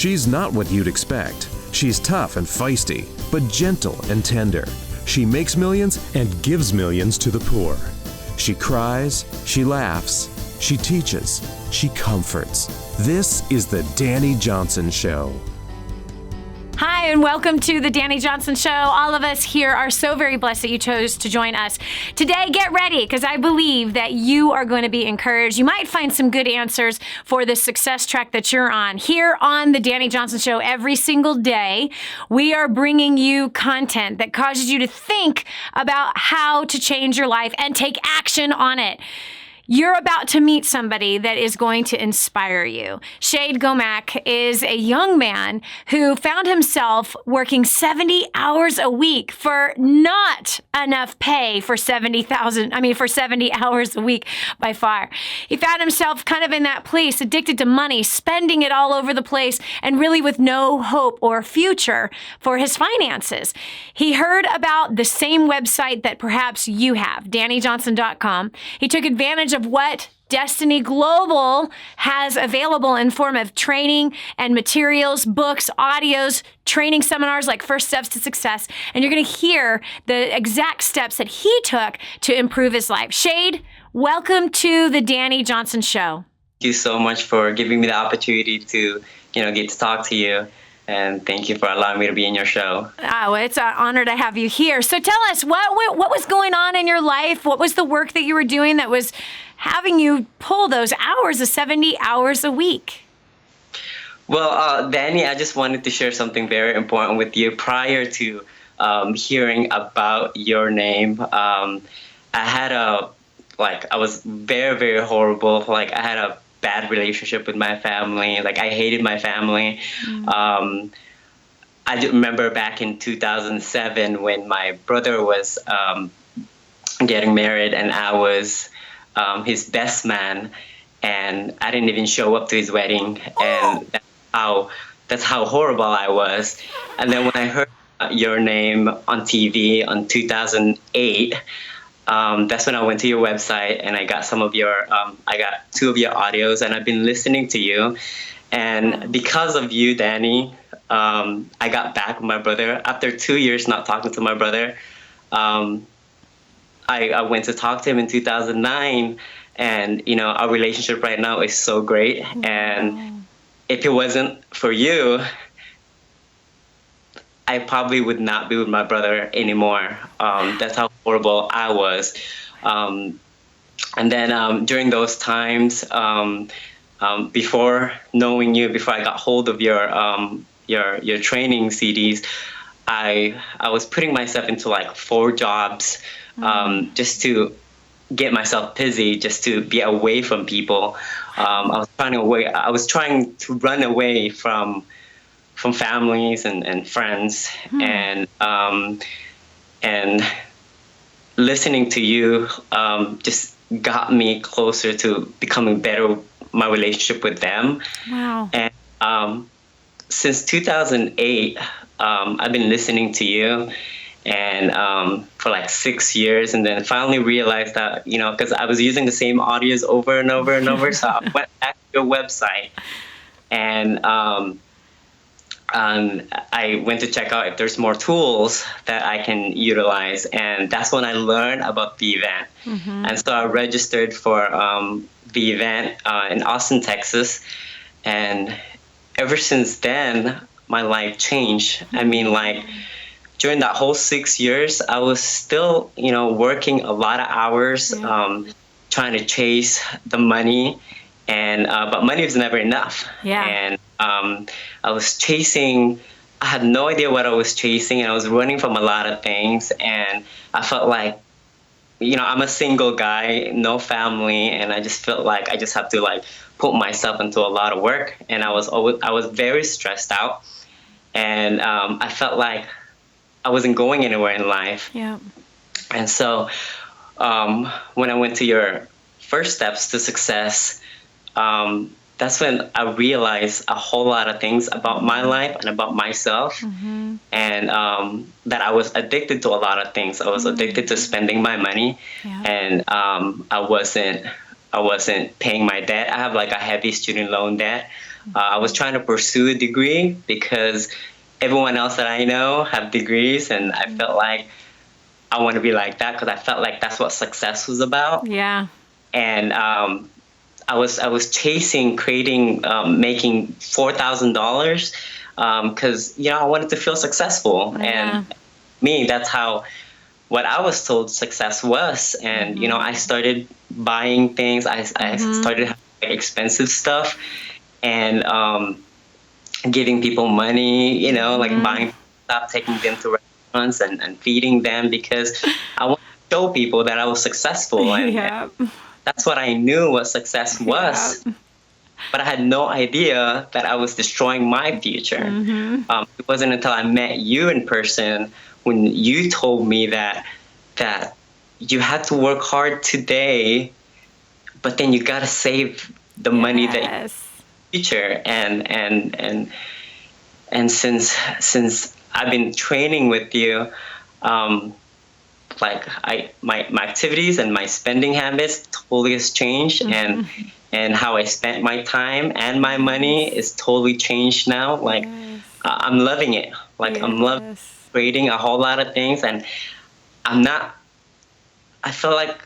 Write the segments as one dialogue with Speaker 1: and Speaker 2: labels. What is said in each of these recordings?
Speaker 1: She's not what you'd expect. She's tough and feisty, but gentle and tender. She makes millions and gives millions to the poor. She cries, she laughs, she teaches, she comforts. This is the Dani Johnson Show.
Speaker 2: Hi, and welcome to the Dani Johnson Show. All of us here are so very blessed that you chose to join us. Today, get ready, because I believe that you are going to be encouraged. You might find some good answers for the success track that you're on. Here on the Dani Johnson Show, every single day, we are bringing you content that causes you to think about how to change your life and take action on it. You're about to meet somebody that is going to inspire you. Gumapac is a young man who found himself working 70 hours a week for not enough pay for 70 hours a week by far. He found himself kind of in that place, addicted to money, spending it all over the place, and really with no hope or future for his finances. He heard about the same website that perhaps you have, DaniJohnson.com. He took advantage of what Destiny Global has available in form of training and materials, books, audios, training seminars like First Steps to Success. And you're going to hear the exact steps that he took to improve his life. Shade, welcome to the Dani Johnson Show.
Speaker 3: Thank you so much for giving me the opportunity to, get to talk to you. And thank you for allowing me to be in your show.
Speaker 2: Oh, it's an honor to have you here. So tell us, what was going on in your life? What was the work that you were doing that was having you pull those hours of 70 hours a week?
Speaker 3: Well, Dani, I just wanted to share something very important with you. Prior to hearing about your name, I was very, very horrible. I had a bad relationship with my family. I hated my family. Mm-hmm. I remember back in 2007 when my brother was getting married and I was his best man, and I didn't even show up to his wedding. And that's how horrible I was. And then when I heard your name on TV on 2008, that's when I went to your website and I got I got 2 of your audios, and I've been listening to you. And because of you, Dani, I got back with my brother. After 2 years not talking to my brother, I went to talk to him in 2009, and, our relationship right now is so great. Wow. And if it wasn't for you, I probably would not be with my brother anymore. That's how horrible I was. And then during those times, before knowing you, before I got hold of your training CDs, I was putting myself into 4 jobs just to get myself busy, just to be away from people. I was trying to run away from families and friends, and listening to you just got me closer to becoming better with my relationship with them. Wow. And since 2008, I've been listening to you, and for 6 years, and then finally realized that, because I was using the same audios over and over and over, so I went back to your website, and I went to check out if there's more tools that I can utilize, and that's when I learned about the event. Mm-hmm. And so I registered for the event in Austin, Texas, and ever since then, my life changed. I mean, during that whole 6 years, I was still, working a lot of hours, trying to chase the money, and but money was never enough. Yeah. And I was chasing. I had no idea what I was chasing, and I was running from a lot of things. And I felt like, I'm a single guy, no family, and I just felt like I just have to put myself into a lot of work. And I was very stressed out, and I felt like I wasn't going anywhere in life. Yeah. And so when I went to your First Steps to Success, that's when I realized a whole lot of things about my life and about myself. Mm-hmm. And that I was addicted to a lot of things. I was addicted to spending my money, and I wasn't paying my debt. I have a heavy student loan debt. I was trying to pursue a degree because everyone else that I know have degrees, and I felt like I want to be like that because I felt like that's what success was about.
Speaker 2: Yeah.
Speaker 3: And I was chasing making $4,000 because I wanted to feel successful, and that's how what I was told success was. And I started buying things. I started having expensive stuff, and giving people money. Like buying stuff, taking them to restaurants and feeding them because I want to show people that I was successful. And that's what I knew what success was. But I had no idea that I was destroying my future. It wasn't until I met you in person when you told me that you had to work hard today, but then you got to save the money that future. And since I've been training with you, like my activities and my spending habits totally has changed, and how I spent my time and my money is totally changed now. Like I'm loving it. Like I'm loving creating a whole lot of things, and I feel like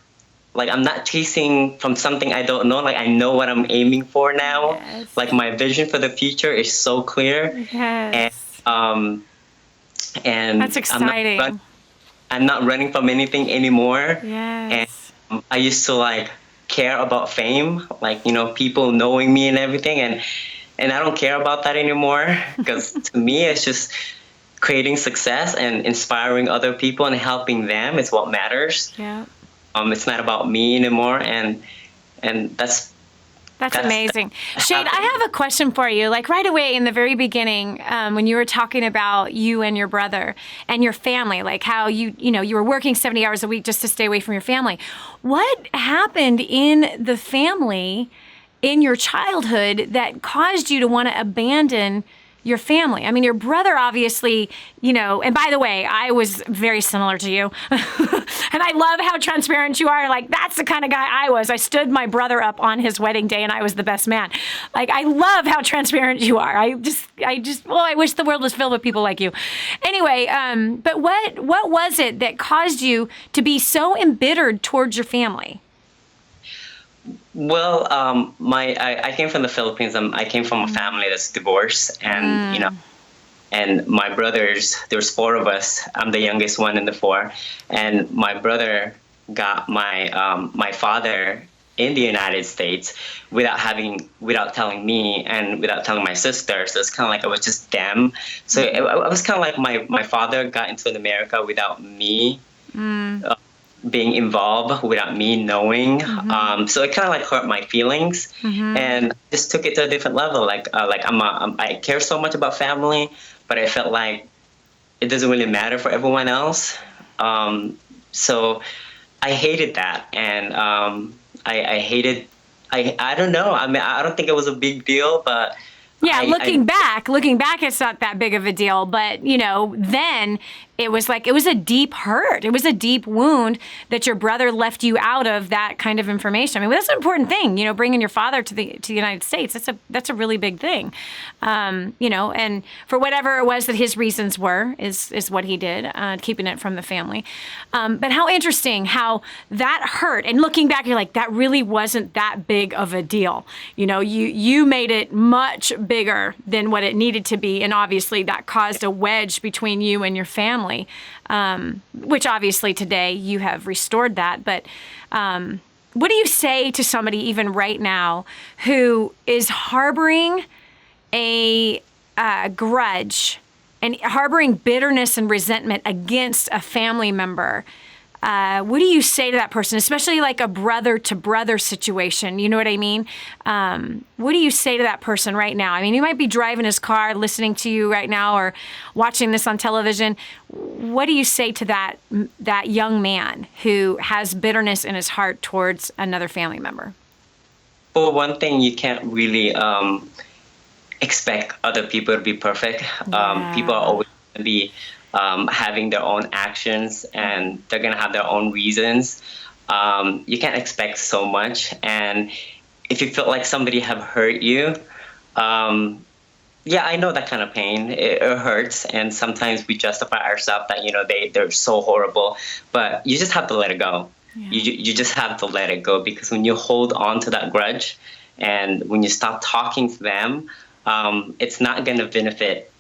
Speaker 3: I'm not chasing from something I don't know. Like I know what I'm aiming for now. Like my vision for the future is so clear. And
Speaker 2: that's exciting.
Speaker 3: I'm not running from anything anymore.
Speaker 2: Yes.
Speaker 3: And I used to care about fame, people knowing me and everything, and I don't care about that anymore because to me it's just creating success and inspiring other people and helping them is what matters. It's not about me anymore, and that's
Speaker 2: amazing. Shane, I have a question for you. Like right away in the very beginning, when you were talking about you and your brother and your family, like how you were working 70 hours a week just to stay away from your family. What happened in the family in your childhood that caused you to want to abandon your family? I mean, your brother obviously, and by the way, I was very similar to you. And I love how transparent you are. Like, that's the kind of guy I was. I stood my brother up on his wedding day and I was the best man. Like, I love how transparent you are. I wish the world was filled with people like you. Anyway, but what was it that caused you to be so embittered towards your family?
Speaker 3: Well, I came from the Philippines. I came from a family that's divorced, and and my brothers. There's 4 of us. I'm the youngest one in the 4, and my brother got my father in the United States without telling me and without telling my sister. So it's kind of like it was just them. So it was kind of like my father got into America without me. Being involved without me knowing, so it kind of hurt my feelings, and just took it to a different level. I care so much about family, but I felt like it doesn't really matter for everyone else. So I hated that, and I hated. I don't know. I mean, I don't think it was a big deal, but.
Speaker 2: Yeah, looking back, it's not that big of a deal. But, then it was a deep hurt. It was a deep wound that your brother left you out of that kind of information. I mean, that's an important thing, bringing your father to the United States. That's a really big thing. And for whatever it was that his reasons were, is what he did, keeping it from the family. But how interesting how that hurt. And looking back, you're like, that really wasn't that big of a deal. You made it much bigger than what it needed to be, and obviously that caused a wedge between you and your family, which obviously today you have restored that. But what do you say to somebody even right now who is harboring a grudge and harboring bitterness and resentment against a family member? What do you say to that person, especially like a brother-to-brother situation? You know what I mean? What do you say to that person right now? I mean, you might be driving his car, listening to you right now, or watching this on television. What do you say to that young man who has bitterness in his heart towards another family member?
Speaker 3: For one thing, you can't really expect other people to be perfect. People are always going to be having their own actions, and they're going to have their own reasons. You can't expect so much. And if you feel like somebody have hurt you, Yeah, I know that kind of pain. It hurts, and sometimes we justify ourselves that they're so horrible, but you just have to let it go.
Speaker 2: Yeah.
Speaker 3: You just have to let it go, because when you hold on to that grudge, and when you stop talking to them, it's not going to benefit.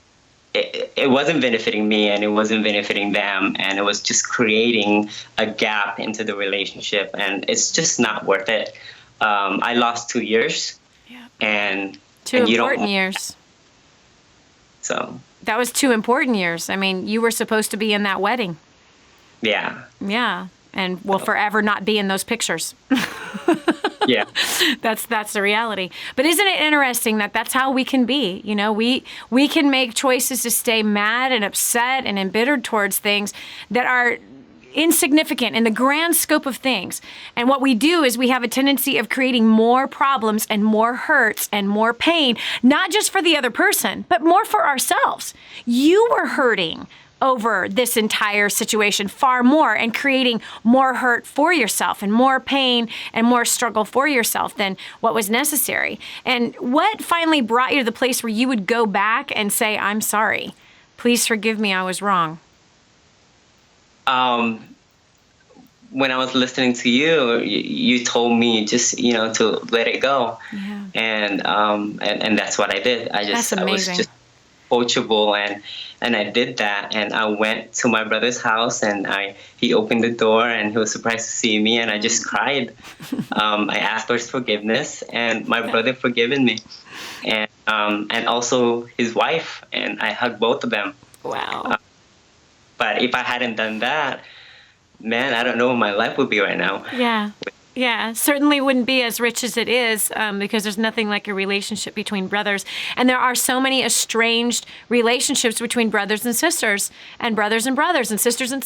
Speaker 3: It wasn't benefiting me, and it wasn't benefiting them, and it was just creating a gap into the relationship, and it's just not worth it. I lost 2 years, and
Speaker 2: two important years.
Speaker 3: So
Speaker 2: that was 2 important years. I mean, you were supposed to be in that wedding.
Speaker 3: Yeah.
Speaker 2: Yeah, and will forever not be in those pictures.
Speaker 3: Yeah.
Speaker 2: That's the reality. But isn't it interesting that that's how we can be? We can make choices to stay mad and upset and embittered towards things that are insignificant in the grand scope of things. And what we do is we have a tendency of creating more problems and more hurts and more pain, not just for the other person, but more for ourselves. You were hurting over this entire situation far more, and creating more hurt for yourself and more pain and more struggle for yourself than what was necessary. And what finally brought you to the place where you would go back and say, I'm sorry, please forgive me, I was wrong?
Speaker 3: When I was listening to you, you told me just to let it go, and that's what I did.
Speaker 2: That's amazing.
Speaker 3: I was just coachable, and I did that, and I went to my brother's house, and he opened the door, and he was surprised to see me, and I just cried. I asked for his forgiveness, and my brother forgiven me, and also his wife, and I hugged both of them.
Speaker 2: Wow.
Speaker 3: But if I hadn't done that, man, I don't know what my life would be right now.
Speaker 2: Yeah, certainly wouldn't be as rich as it is, because there's nothing like a relationship between brothers. And there are so many estranged relationships between brothers and sisters, and brothers and sisters and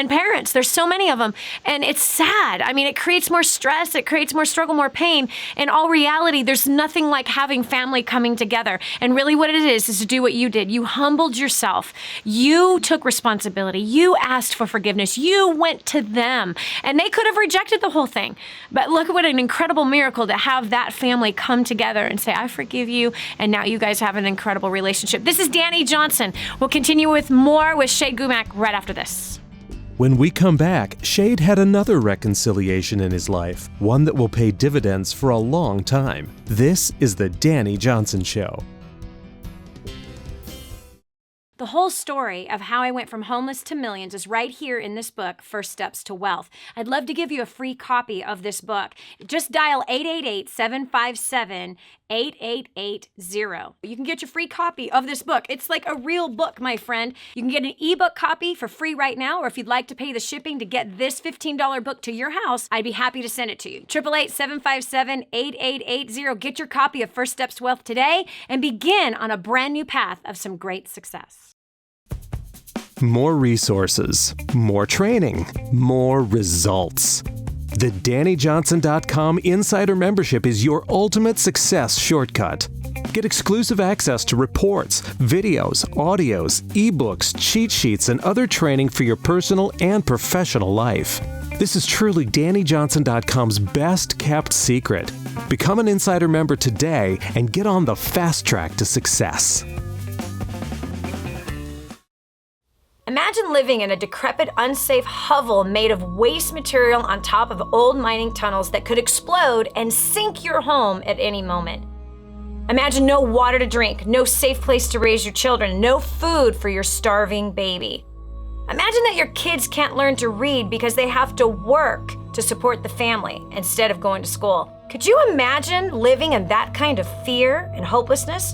Speaker 2: parents. There's so many of them. And it's sad. I mean, it creates more stress. It creates more struggle, more pain. In all reality, there's nothing like having family coming together. And really what it is to do what you did. You humbled yourself. You took responsibility. You asked for forgiveness. You went to them. And they could have rejected the whole thing. But look what an incredible miracle to have that family come together and say, I forgive you. And now you guys have an incredible relationship. This is Dani Johnson. We'll continue with more with Shade Gumapac right after this.
Speaker 1: When we come back, Shade had another reconciliation in his life, one that will pay dividends for a long time. This is the Dani Johnson Show.
Speaker 2: The whole story of how I went from homeless to millions is right here in this book, First Steps to Wealth. I'd love to give you a free copy of this book. Just dial 888-757-8880. You can get your free copy of this book. It's like a real book, my friend. You can get an ebook copy for free right now, or if you'd like to pay the shipping to get this $15 book to your house, I'd be happy to send it to you. 888-757-8880. Get your copy of First Steps to Wealth today and begin on a brand new path of some great success.
Speaker 1: More resources, more training, more results. The DaniJohnson.com Insider Membership is your ultimate success shortcut. Get exclusive access to reports, videos, audios, ebooks, cheat sheets, and other training for your personal and professional life. This is truly DaniJohnson.com's best kept secret. Become an Insider member today and get on the fast track to success.
Speaker 2: Imagine living in a decrepit, unsafe hovel made of waste material on top of old mining tunnels that could explode and sink your home at any moment. Imagine no water to drink, no safe place to raise your children, no food for your starving baby. Imagine that your kids can't learn to read because they have to work to support the family instead of going to school. Could you imagine living in that kind of fear and hopelessness?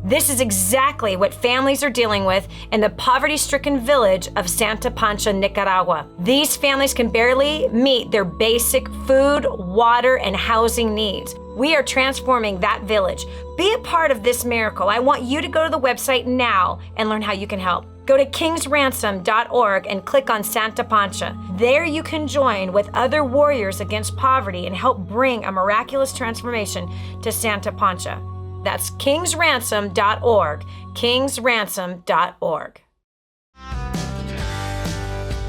Speaker 2: This is exactly what families are dealing with in the poverty-stricken village of Santa Pancha, Nicaragua. These families can barely meet their basic food, water, and housing needs. We are transforming that village. Be a part of this miracle. I want you to go to the website now and learn how you can help. Go to kingsransom.org and click on Santa Pancha. There you can join with other warriors against poverty and help bring a miraculous transformation to Santa Pancha. That's kingsransom.org, kingsransom.org.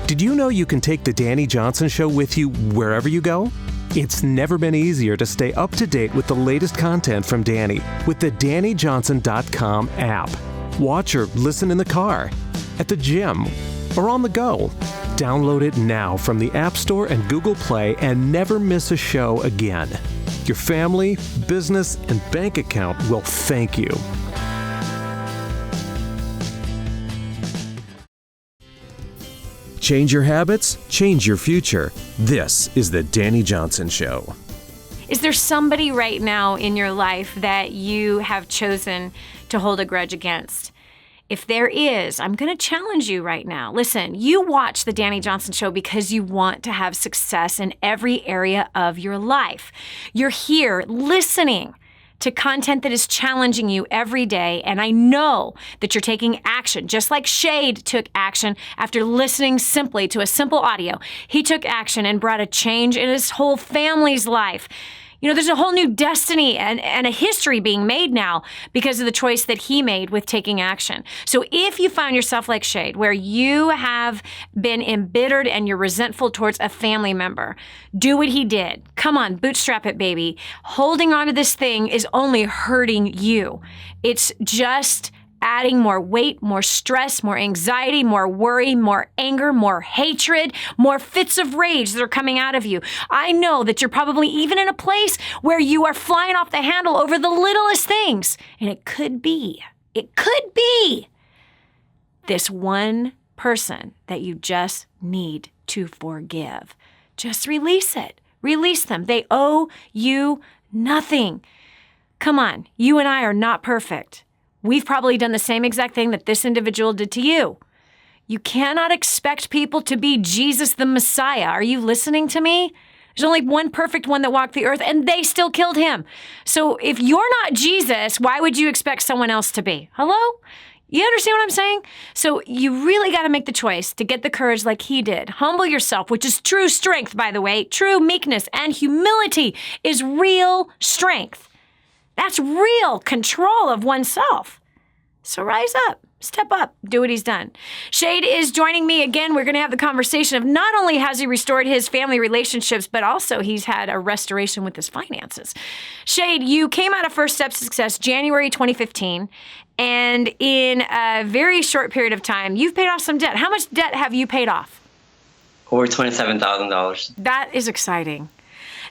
Speaker 1: Did you know you can take the Dani Johnson Show with you wherever you go? It's never been easier to stay up to date with the latest content from Dani with the DaniJohnson.com app. Watch or listen in the car, at the gym, or on the go. Download it now from the App Store and Google Play and never miss a show again. Your family, business, and bank account will thank you. Change your habits, change your future. This is the Dani Johnson Show.
Speaker 2: Is there somebody right now in your life that you have chosen to hold a grudge against? If there is, I'm going to challenge you right now. Listen, you watch the Dani Johnson Show because you want to have success in every area of your life. You're here listening to content that is challenging you every day. And I know that you're taking action, just like Shade took action after listening simply to a simple audio. He took action and brought a change in his whole family's life. You know, there's a whole new destiny and a history being made now because of the choice that he made with taking action. So if you find yourself like Shade, where you have been embittered and you're resentful towards a family member, do what he did. Come on, bootstrap it, baby. Holding on to this thing is only hurting you. It's just adding more weight, more stress, more anxiety, more worry, more anger, more hatred, more fits of rage that are coming out of you. I know that you're probably even in a place where you are flying off the handle over the littlest things. And it could be this one person that you just need to forgive. Just release it. Release them. They owe you nothing. Come on, you and I are not perfect. We've probably done the same exact thing that this individual did to you. You cannot expect people to be Jesus the Messiah. Are you listening to me? There's only one perfect one that walked the earth, and they still killed him. So if you're not Jesus, why would you expect someone else to be? Hello? You understand what I'm saying? So you really got to make the choice to get the courage like he did. Humble yourself, which is true strength, by the way. True meekness and humility is real strength. That's real control of oneself. So rise up, step up, do what he's done. Shade is joining me again. We're going to have the conversation of not only has he restored his family relationships, but also he's had a restoration with his finances. Shade, you came out of First Steps to Success January 2015, and in a very short period of time, you've paid off some debt. How much debt have you paid off?
Speaker 3: Over $27,000.
Speaker 2: That is exciting.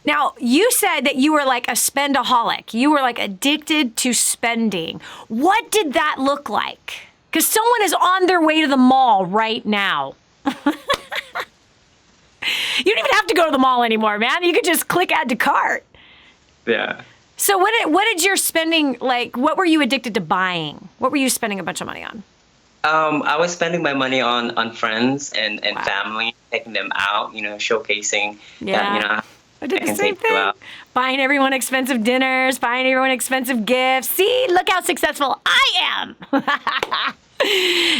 Speaker 2: Now, you said that you were like a spendaholic. You were like addicted to spending. What did that look like? Because someone is on their way to the mall right now. You don't even have to go to the mall anymore, man. You could just click add to cart.
Speaker 3: Yeah.
Speaker 2: So what did your spending, like, what were you addicted to buying? What were you spending a bunch of money on?
Speaker 3: I was spending my money on friends and family, taking them out, showcasing that,
Speaker 2: I did the same thing. Buying everyone expensive dinners, buying everyone expensive gifts. See, look how successful I am.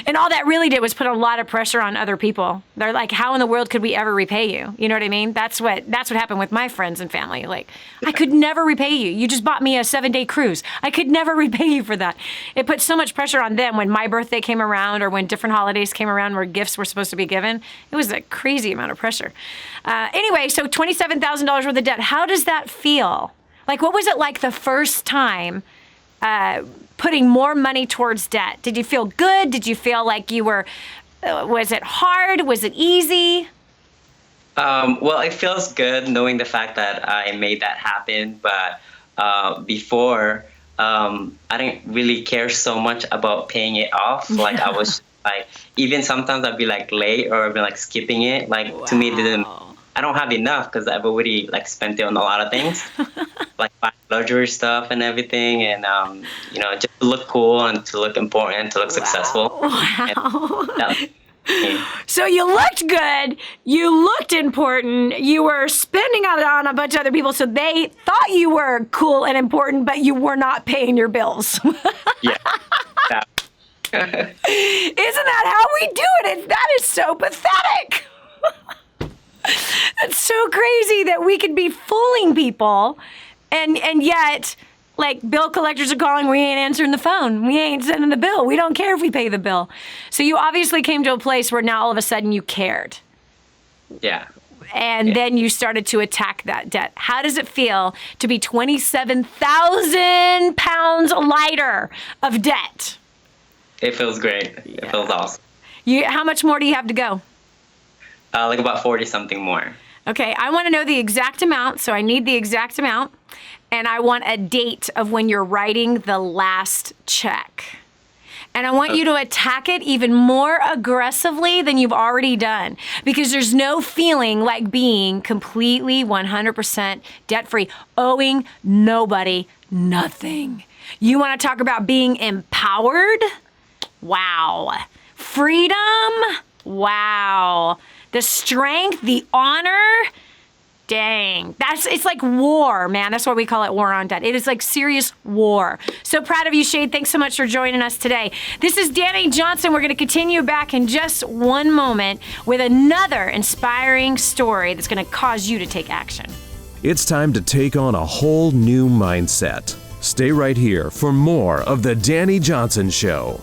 Speaker 2: And all that really did was put a lot of pressure on other people. They're like, how in the world could we ever repay you? You know what I mean? That's what happened with my friends and family. Like, I could never repay you. You just bought me a 7-day cruise. I could never repay you for that. It put so much pressure on them when my birthday came around or when different holidays came around where gifts were supposed to be given. It was a crazy amount of pressure. Anyway, so $27,000 worth of debt. How does that feel? Like, what was it like the first time putting more money towards debt? Did you feel good? Did you feel like you were, was it hard? Was it easy?
Speaker 3: Well, it feels good knowing the fact that I made that happen. But before, I didn't really care so much about paying it off. Like I was like, even sometimes I'd be like late or I'd be like skipping it. Like to me, I don't have enough because I've already like spent it on a lot of things, like buying luxury stuff and everything, and just to look cool and to look important, to look successful.
Speaker 2: Wow. So you looked good, you looked important, you were spending on a bunch of other people, so they thought you were cool and important, but you were not paying your bills.
Speaker 3: Yeah.
Speaker 2: Isn't that how we do it? That is so pathetic. It's so crazy that we could be fooling people, and yet, like, bill collectors are calling, we ain't answering the phone. We ain't sending the bill. We don't care if we pay the bill. So you obviously came to a place where now all of a sudden you cared.
Speaker 3: Yeah.
Speaker 2: And then you started to attack that debt. How does it feel to be 27,000 pounds lighter of debt?
Speaker 3: It feels great. It feels awesome.
Speaker 2: How much more do you have to go?
Speaker 3: Like about 40 something more.
Speaker 2: Okay, I want to know the exact amount, so I need the exact amount, and I want a date of when you're writing the last check. And I want you to attack it even more aggressively than you've already done, because there's no feeling like being completely 100% debt-free, owing nobody nothing. You want to talk about being empowered? Wow. Freedom? Wow. The strength, the honor? Dang. It's like war, man. That's why we call it war on debt. It is like serious war. So proud of you, Shade. Thanks so much for joining us today. This is Dani Johnson. We're going to continue back in just one moment with another inspiring story that's going to cause you to take action.
Speaker 1: It's time to take on a whole new mindset. Stay right here for more of The Dani Johnson Show.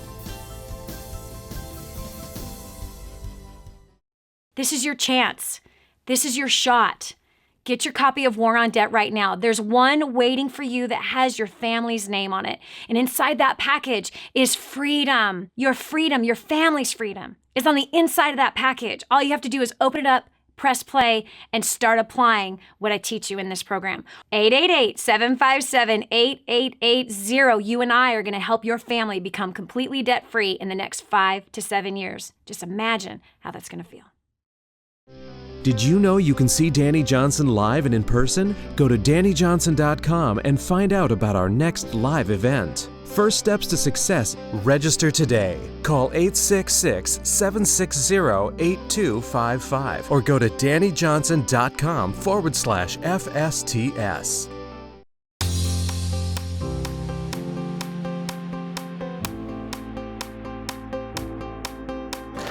Speaker 2: This is your chance. This is your shot. Get your copy of War on Debt right now. There's one waiting for you that has your family's name on it. And inside that package is freedom. Your family's freedom is on the inside of that package. All you have to do is open it up, press play, and start applying what I teach you in this program. 888-757-8880. You and I are going to help your family become completely debt-free in the next 5 to 7 years. Just imagine how that's going to feel.
Speaker 1: Did you know you can see Dani Johnson live and in person? Go to DaniJohnson.com and find out about our next live event. First Steps to Success. Register today. Call 866-760-8255 or go to DaniJohnson.com/FSTS.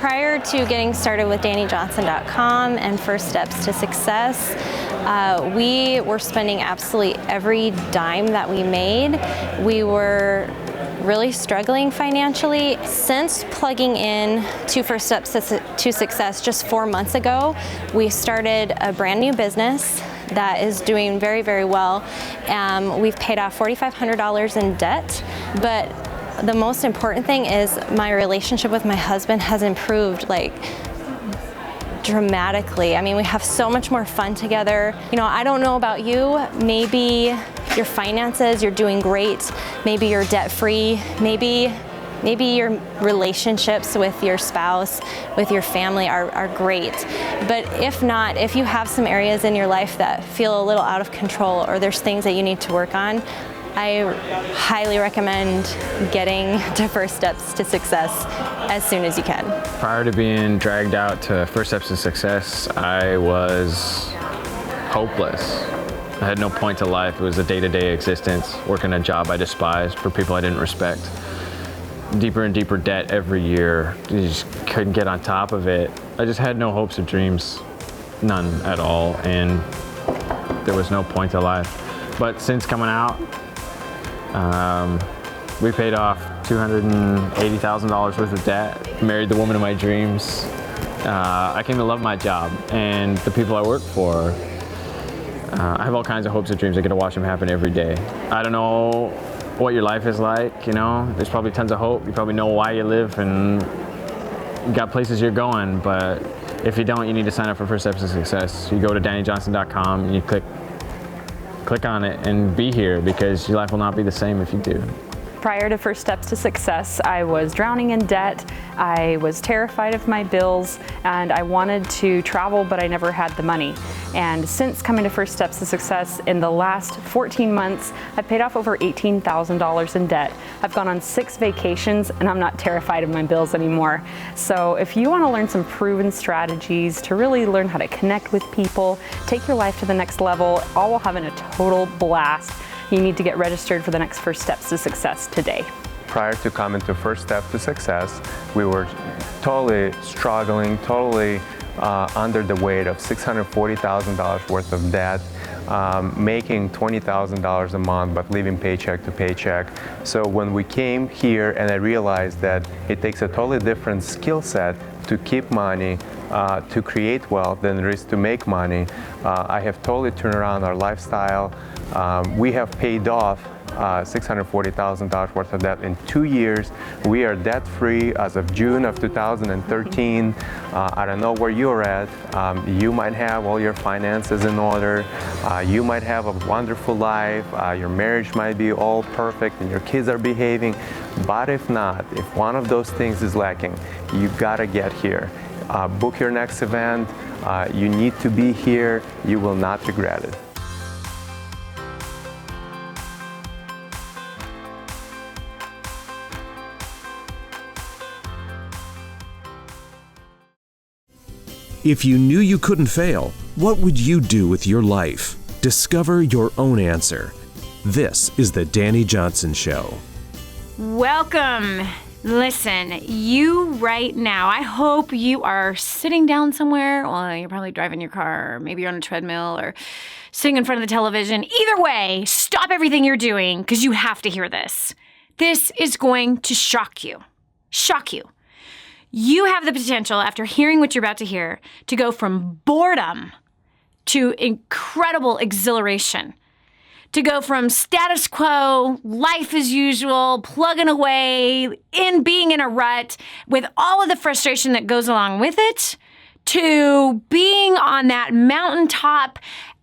Speaker 4: Prior to getting started with DaniJohnson.com and First Steps to Success, we were spending absolutely every dime that we made. We were really struggling financially. Since plugging in to First Steps to Success just 4 months ago, we started a brand new business that is doing very, very well. We've paid off $4,500 in debt, but the most important thing is my relationship with my husband has improved like dramatically. I mean, we have so much more fun together. You know, I don't know about you, maybe your finances, you're doing great. Maybe you're debt-free. Maybe your relationships with your spouse, with your family are great. But if not, if you have some areas in your life that feel a little out of control or there's things that you need to work on, I highly recommend getting to First Steps to Success as soon as you can.
Speaker 5: Prior to being dragged out to First Steps to Success, I was hopeless. I had no point to life. It was a day-to-day existence, working a job I despised for people I didn't respect. Deeper and deeper debt every year. You just couldn't get on top of it. I just had no hopes or dreams, none at all, and there was no point to life. But since coming out, we paid off $280,000 worth of debt, married the woman of my dreams. I came to love my job and the people I work for. I have all kinds of hopes and dreams. I get to watch them happen every day. I don't know what your life is like, you know. There's probably tons of hope. You probably know why you live and you got places you're going, but if you don't, you need to sign up for First Steps to Success. You go to DaniJohnson.com and you click on it and be here, because your life will not be the same if you do.
Speaker 6: Prior to First Steps to Success, I was drowning in debt. I was terrified of my bills, and I wanted to travel, but I never had the money. And since coming to First Steps to Success, in the last 14 months, I've paid off over $18,000 in debt. I've gone on 6 vacations, and I'm not terrified of my bills anymore. So if you want to learn some proven strategies to really learn how to connect with people, take your life to the next level, all while having a total blast, you need to get registered for the next First Steps to Success today.
Speaker 7: Prior to coming to First Step to Success, we were totally struggling, totally under the weight of $640,000 worth of debt, making $20,000 a month, but living paycheck to paycheck. So when we came here and I realized that it takes a totally different skill set to keep money, to create wealth than it is to make money. I have totally turned around our lifestyle. We have paid off $640,000 worth of debt in 2 years. We are debt-free as of June of 2013. I don't know where you're at. You might have all your finances in order. You might have a wonderful life. Your marriage might be all perfect and your kids are behaving. But if not, if one of those things is lacking, you gotta get here. Book your next event. You need to be here. You will not regret it.
Speaker 1: If you knew you couldn't fail, what would you do with your life? Discover your own answer. This is the Dani Johnson Show.
Speaker 2: Welcome. Listen, you right now, I hope you are sitting down somewhere. Well, you're probably driving your car, or maybe you're on a treadmill or sitting in front of the television. Either way, stop everything you're doing because you have to hear this. This is going to shock you. Shock you. You have the potential, after hearing what you're about to hear, to go from boredom to incredible exhilaration. To go from status quo, life as usual, plugging away, being in a rut with all of the frustration that goes along with it, to being on that mountaintop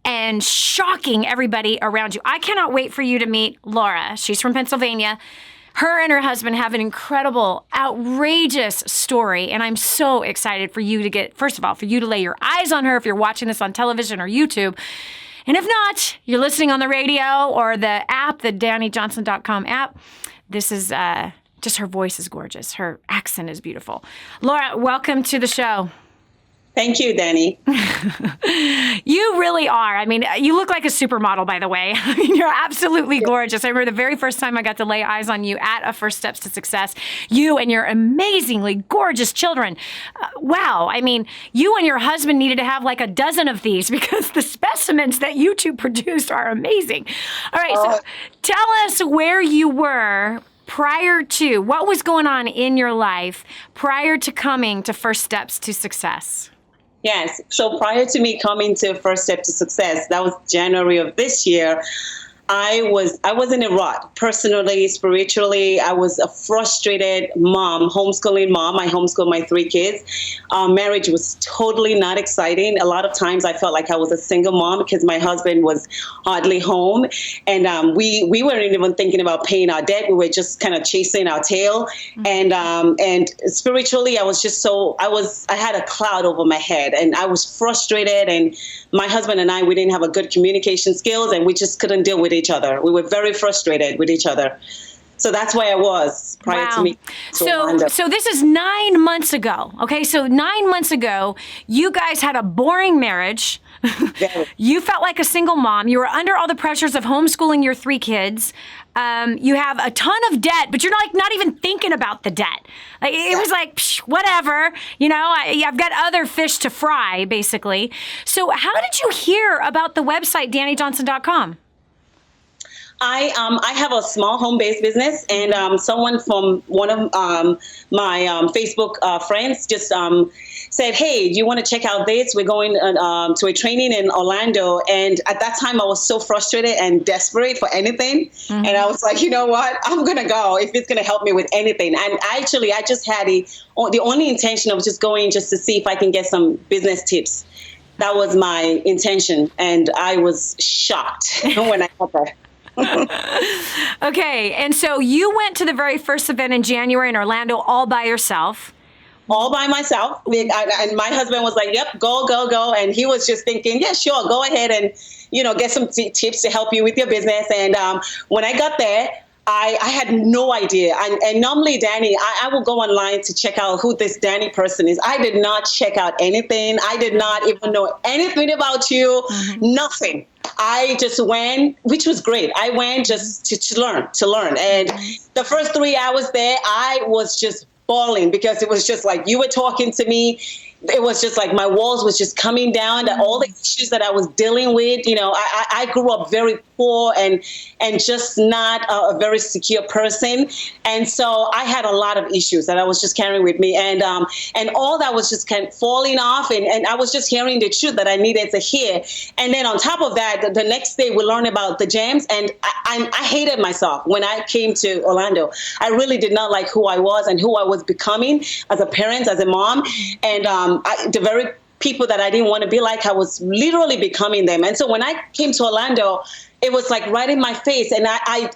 Speaker 2: and shocking everybody around you. I cannot wait for you to meet Laura. She's from Pennsylvania. Her and her husband have an incredible, outrageous story, and I'm so excited for you to get, first of all, for you to lay your eyes on her if you're watching this on television or YouTube. And if not, you're listening on the radio or the app, the DaniJohnson.com app. This is just, her voice is gorgeous. Her accent is beautiful. Laura, welcome to the show.
Speaker 8: Thank you, Dani.
Speaker 2: You really are. I mean, you look like a supermodel, by the way. I mean, you're absolutely gorgeous. I remember the very first time I got to lay eyes on you at a First Steps to Success, you and your amazingly gorgeous children. Wow. I mean, you and your husband needed to have like a dozen of these because the specimens that you two produced are amazing. All right. So tell us where you were prior to, what was going on in your life prior to coming to First Steps to Success?
Speaker 8: Yes. So prior to me coming to First Step to Success, that was January of this year, I was in a rut, personally, spiritually. I was a frustrated mom, homeschooling mom. I homeschooled my 3 kids. Marriage was totally not exciting. A lot of times I felt like I was a single mom because my husband was hardly home. And we weren't even thinking about paying our debt. We were just kind of chasing our tail. Mm-hmm. And spiritually, I was just I had a cloud over my head and I was frustrated. And my husband and I, we didn't have a good communication skills and we just couldn't deal with each other. We were very frustrated with each other. So that's where I was prior to me.
Speaker 2: So this is 9 months ago. Okay. So 9 months ago, you guys had a boring marriage. You felt like a single mom. You were under all the pressures of homeschooling your 3 kids. You have a ton of debt, but you're not even thinking about the debt. Like, it was like, psh, whatever, I've got other fish to fry, basically. So how did you hear about the website, DaniJohnson.com?
Speaker 8: I have a small home-based business, and someone from one of my Facebook friends just said, hey, do you want to check out this? We're going to a training in Orlando. And at that time, I was so frustrated and desperate for anything. Mm-hmm. And I was like, you know what? I'm going to go if it's going to help me with anything. And actually, I just had the only intention of just going just to see if I can get some business tips. That was my intention. And I was shocked when I got there.
Speaker 2: Okay. And so you went to the very first event in January in Orlando all by yourself.
Speaker 8: All by myself. And my husband was like, yep, go. And he was just thinking, yeah, sure, go ahead and, get some tips to help you with your business. And when I got there, I had no idea. And normally, Dani, I will go online to check out who this Dani person is. I did not check out anything. I did not even know anything about you, nothing. I just went, which was great. I went just to learn. And the first 3 hours there, I was just bawling because it was just like you were talking to me. It was just like my walls was just coming down. All the issues that I was dealing with, I grew up very poor and just not a very secure person. And so I had a lot of issues that I was just carrying with me. And all that was just kind of falling off. And I was just hearing the truth that I needed to hear. And then on top of that, the next day we learned about the jams. And I hated myself when I came to Orlando. I really did not like who I was and who I was becoming as a parent, as a mom. And the very people that I didn't want to be like, I was literally becoming them. And so when I came to Orlando, it was like right in my face. And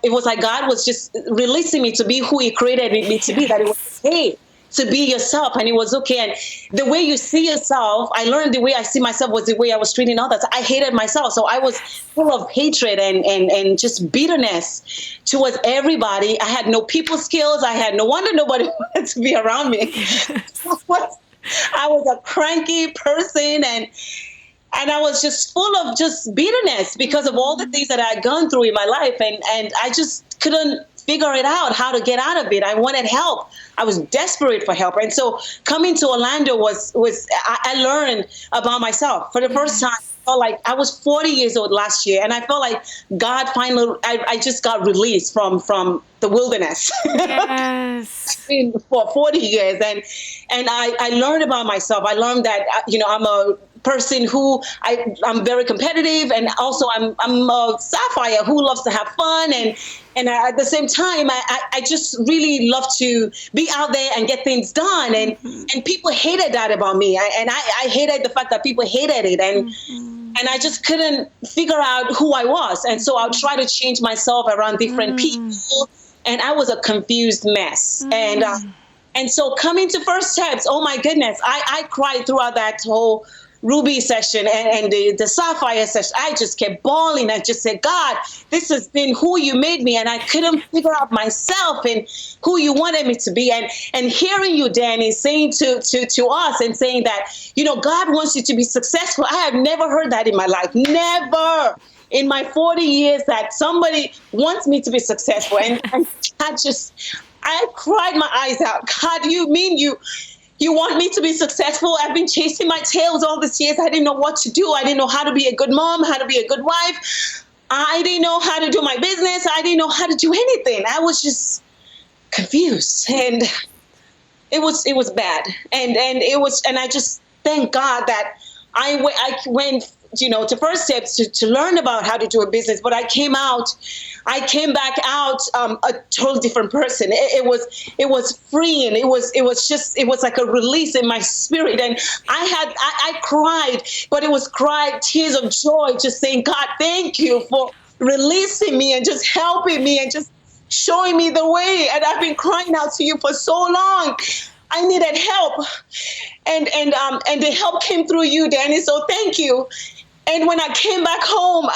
Speaker 8: it was like God was just releasing me to be who he created me to be, that it was okay to be yourself, and it was okay. And the way you see yourself, I learned the way I see myself was the way I was treating others. I hated myself. So I was full of hatred and just bitterness towards everybody. I had no people skills. I had no wonder nobody wanted to be around me. I was a cranky person, and I was just full of just bitterness because of all the things that I had gone through in my life. And I just couldn't figure it out, how to get out of it. I wanted help. I was desperate for help. And so coming to Orlando I learned about myself for the first time. I felt like I was 40 years old last year, and I felt like God finally, I just got released from the wilderness.
Speaker 2: Yes.
Speaker 8: For 40 years. And I learned about myself. I learned that, I'm a person who I'm very competitive, and also I'm a sapphire who loves to have fun, and at the same time I just really love to be out there and get things done, and people hated that about me, and I hated the fact that people hated it, and I just couldn't figure out who I was, and so I'll try to change myself around different people, and I was a confused mess, and so coming to First Steps, oh my goodness, I cried throughout that whole Ruby session and the Sapphire session. I just kept bawling. I just said, God, this has been who you made me, and I couldn't figure out myself and who you wanted me to be. And hearing you, Dani, saying to us and saying that, God wants you to be successful. I have never heard that in my life. Never in my 40 years that somebody wants me to be successful. And I cried my eyes out. God, you mean you want me to be successful? I've been chasing my tails all these years. I didn't know what to do. I didn't know how to be a good mom, how to be a good wife. I didn't know how to do my business. I didn't know how to do anything. I was just confused, and it was bad. And I just thank God that I went to First Steps to learn about how to do a business, but I came back out a totally different person. It was freeing. It was like a release in my spirit, and I cried, but it was tears of joy, just saying, God, thank you for releasing me and just helping me and just showing me the way. And I've been crying out to you for so long. I needed help, and the help came through you, Dani. So thank you. And when I came back home,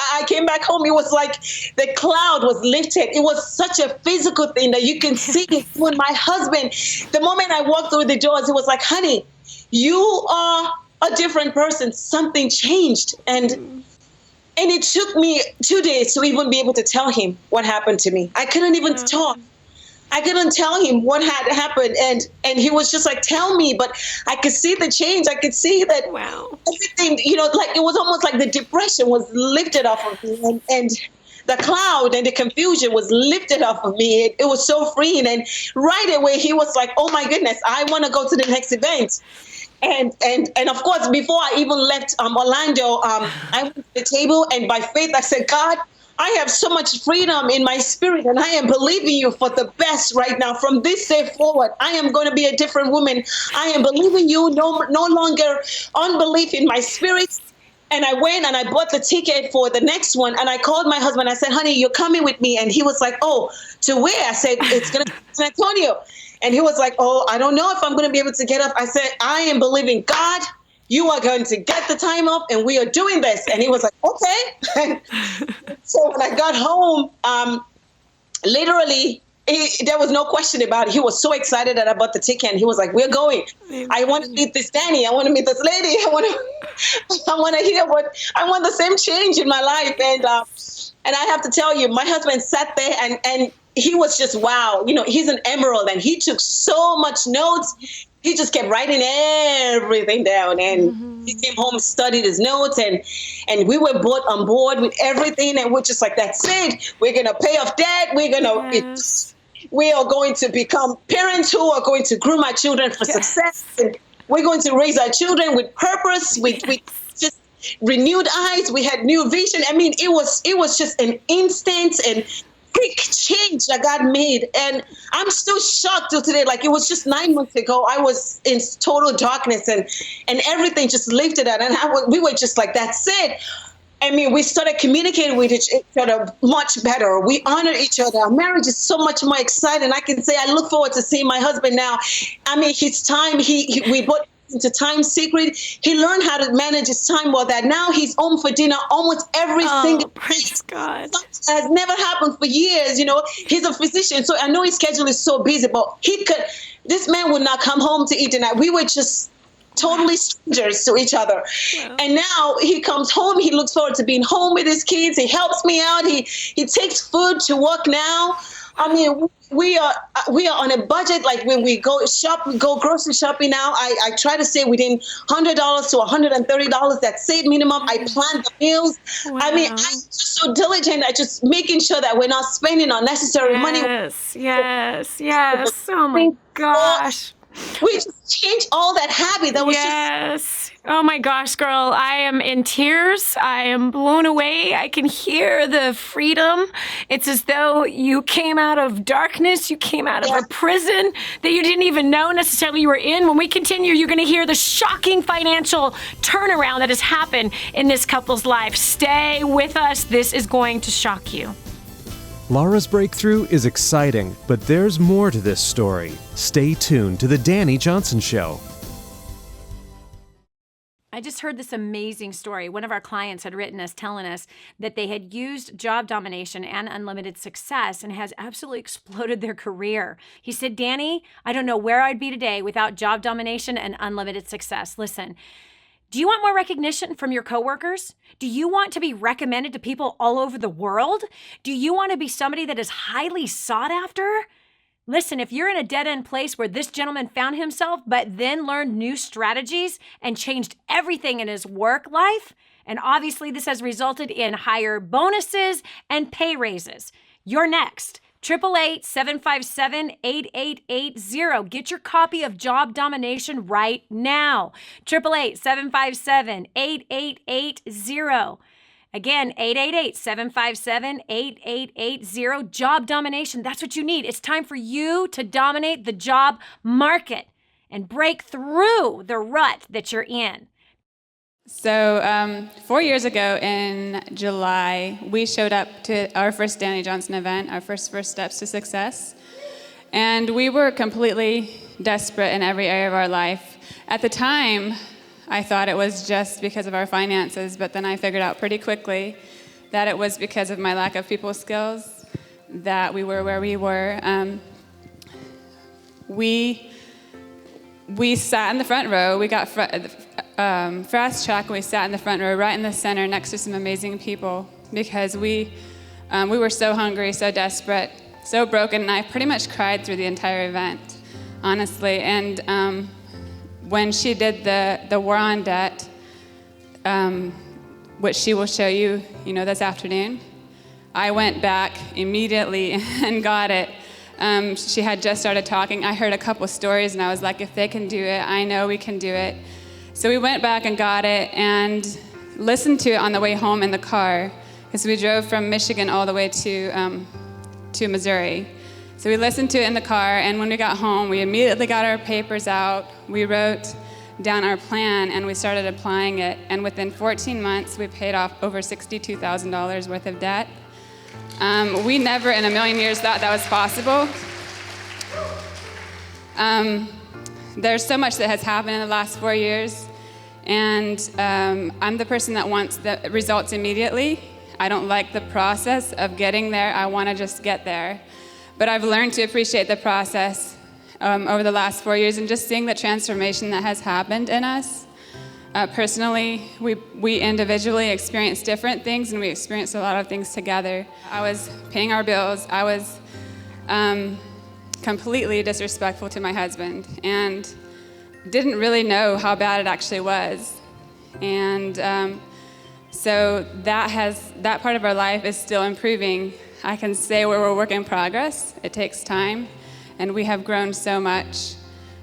Speaker 8: it was like the cloud was lifted. It was such a physical thing that you can see it. When my husband, the moment I walked through the doors, it was like, honey, you are a different person. Something changed. And it took me 2 days to even be able to tell him what happened to me. I couldn't even talk. I couldn't tell him what had happened, and he was just like, tell me, but I could see the change. I could see that everything, like it was almost like the depression was lifted off of me, and the cloud and the confusion was lifted off of me. It was so freeing, and right away he was like, oh my goodness, I want to go to the next event. And of course, before I even left Orlando, I went to the table, and by faith I said, God, I have so much freedom in my spirit, and I am believing you for the best right now. From this day forward, I am going to be a different woman. I am believing you, no longer unbelief in my spirit. And I went and I bought the ticket for the next one, and I called my husband. I said, honey, you're coming with me. And he was like, oh, to where? I said, it's going to be San Antonio. And he was like, oh, I don't know if I'm going to be able to get up. I said, I am believing God. You are going to get the time off, and we are doing this. And he was like, okay. So when I got home, literally, there was no question about it. He was so excited that I bought the ticket, and he was like, we're going. I want to meet this Dani. I want to meet this lady. I want to hear I want the same change in my life. And I have to tell you, my husband sat there and he was just, wow. He's an emerald, and he took so much notes. he just kept writing everything down. And he came home, studied his notes, and we were both on board with everything. And we're just like, that's it. We're going to pay off debt. We are going to become parents who are going to groom our children for success. And we're going to raise our children with purpose, with just renewed eyes. We had new vision. I mean, it was just an instant and quick change that God made. And I'm still shocked till today. Like, it was just 9 months ago. I was in total darkness and everything just lifted out. And we were just like, that's it. I mean, we started communicating with each other much better. We honored each other. Our marriage is so much more exciting. I can say I look forward to seeing my husband now. I mean, his time, we both into time secret. He learned how to manage his time well that now he's home for dinner almost every single day.
Speaker 2: Praise God.
Speaker 8: Something has never happened for years. You know, he's a physician, so I know his schedule is so busy, but this man would not come home to eat dinner. We were just totally strangers to each other. Wow. And now he comes home. He looks forward to being home with his kids. He helps me out. He takes food to work now. I mean, we are on a budget. Like, when we go grocery shopping now, I try to stay within $100 to $130. That's safe minimum. I plan the meals. Wow. I mean, I'm just so diligent at just making sure that we're not spending unnecessary money.
Speaker 2: Yes. Oh my gosh.
Speaker 8: We just changed all that habit. That was
Speaker 2: just. Oh my gosh, girl. I am in tears. I am blown away. I can hear the freedom. It's as though you came out of darkness. You came out of a prison that you didn't even know necessarily you were in. When we continue, you're going to hear the shocking financial turnaround that has happened in this couple's life. Stay with us. This is going to shock you.
Speaker 1: Laura's breakthrough is exciting, but there's more to this story. Stay tuned to The Dani Johnson Show.
Speaker 2: I just heard this amazing story. One of our clients had written us telling us that they had used job domination and unlimited success and has absolutely exploded their career. He said, Dani, I don't know where I'd be today without job domination and unlimited success. Listen, do you want more recognition from your coworkers? Do you want to be recommended to people all over the world? Do you want to be somebody that is highly sought after? Listen, if you're in a dead-end place where this gentleman found himself, but then learned new strategies and changed everything in his work life, and obviously this has resulted in higher bonuses and pay raises, you're next. 888-757-8880. Get your copy of Job Domination right now. 888-757-8880. Again, 888-757-8880. Job Domination. That's what you need. It's time for you to dominate the job market and break through the rut that you're in.
Speaker 9: So 4 years ago in July, we showed up to our first Dani Johnson event, our first Steps to Success. And we were completely desperate in every area of our life. At the time, I thought it was just because of our finances, but then I figured out pretty quickly that it was because of my lack of people skills that we were where we were. We sat in the front row. We got fast track, and we sat in the front row right in the center next to some amazing people because we were so hungry, so desperate, so broken, and I pretty much cried through the entire event, honestly. And when she did the War on Debt, which she will show you, this afternoon, I went back immediately and got it. She had just started talking. I heard a couple stories, and I was like, if they can do it, I know we can do it. So we went back and got it and listened to it on the way home in the car, because we drove from Michigan all the way to Missouri. So we listened to it in the car, and when we got home, we immediately got our papers out. We wrote down our plan, and we started applying it. And within 14 months, we paid off over $62,000 worth of debt. We never in a million years thought that was possible. There's so much that has happened in the last 4 years, and I'm the person that wants the results immediately. I don't like the process of getting there. I want to just get there. But I've learned to appreciate the process over the last 4 years and just seeing the transformation that has happened in us. Personally, we individually experienced different things, and we experienced a lot of things together. I was paying our bills. I was completely disrespectful to my husband, and didn't really know how bad it actually was. And so that part of our life is still improving. I can say we're a work in progress. It takes time, and we have grown so much.